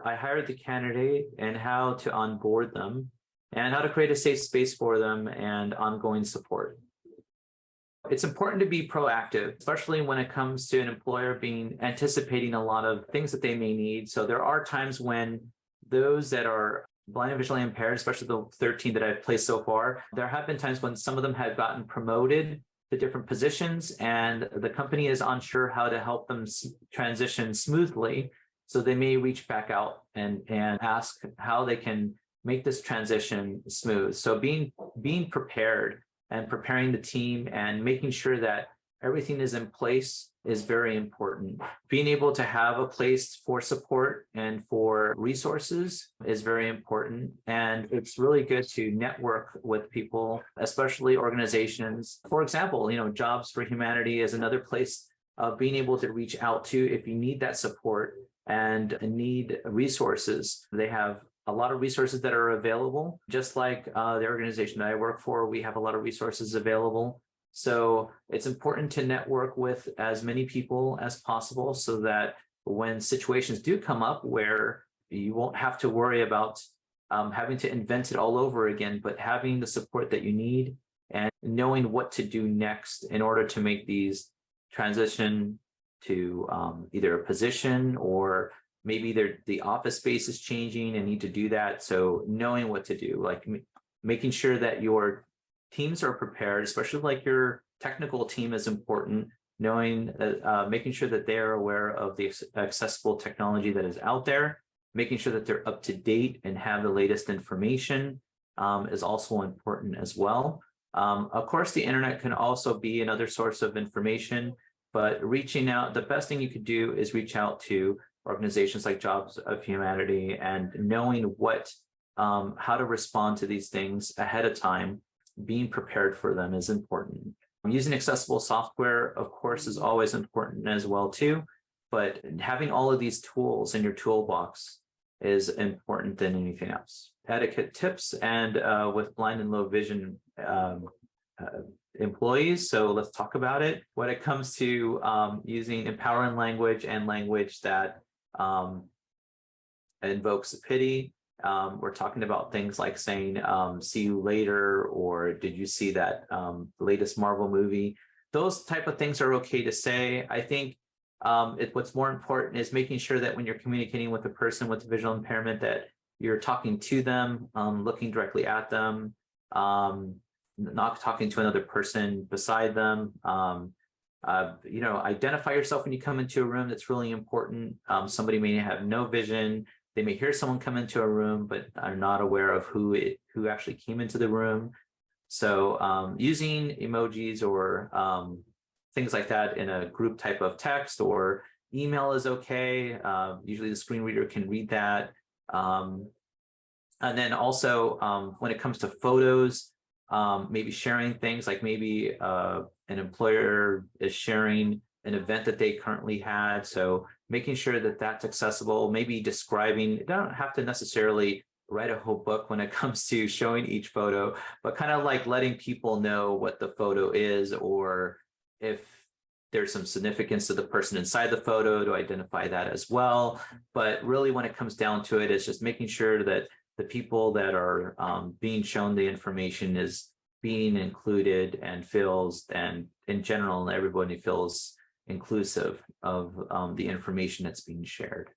I hired the candidate and how to onboard them and how to create a safe space for them and ongoing support. It's important to be proactive, especially when it comes to an employer being anticipating a lot of things that they may need. So there are times when those that are blind and visually impaired, especially the 13 that I've placed so far, there have been times when some of them have gotten promoted to different positions and the company is unsure how to help them transition smoothly. So they may reach back out and ask how they can make this transition smooth. So being prepared and preparing the team and making sure that everything is in place is very important. Being able to have a place for support and for resources is very important. And it's really good to network with people, especially organizations. For example, Jobs for Humanity is another place of being able to reach out to if you need that support and need resources. They have a lot of resources that are available. Just like the organization that I work for, we have a lot of resources available. So it's important to network with as many people as possible so that when situations do come up where you won't have to worry about having to invent it all over again, but having the support that you need and knowing what to do next in order to make these transition to either a position or maybe the office space is changing and need to do that. So knowing what to do, like making sure that your teams are prepared, especially like your technical team is important, knowing making sure that they're aware of the accessible technology that is out there, making sure that they're up to date and have the latest information is also important as well. Of course, the internet can also be another source of information, but reaching out, the best thing you could do is reach out to organizations like Jobs of Humanity and knowing how to respond to these things ahead of time. Being prepared for them is important. Using accessible software, of course, is always important as well too, but having all of these tools in your toolbox is important than anything else. Etiquette tips and with blind and low vision employees. So let's talk about it. When it comes to using empowering language and language that invokes pity, we're talking about things like saying, see you later, or did you see that latest Marvel movie? Those type of things are okay to say. I think what's more important is making sure that when you're communicating with a person with visual impairment that you're talking to them, looking directly at them, not talking to another person beside them. Identify yourself when you come into a room. That's really important. Somebody may have no vision. They may hear someone come into a room, but are not aware of who actually came into the room. So using emojis or things like that in a group type of text or email is okay. Usually the screen reader can read that. And then also when it comes to photos, maybe sharing things like maybe an employer is sharing an event that they currently had. So making sure that that's accessible, maybe describing, you don't have to necessarily write a whole book when it comes to showing each photo, but kind of like letting people know what the photo is, or if there's some significance to the person inside the photo to identify that as well. But really when it comes down to it, it's just making sure that the people that are being shown the information is being included and feels, and in general, everybody feels inclusive of the information that's being shared.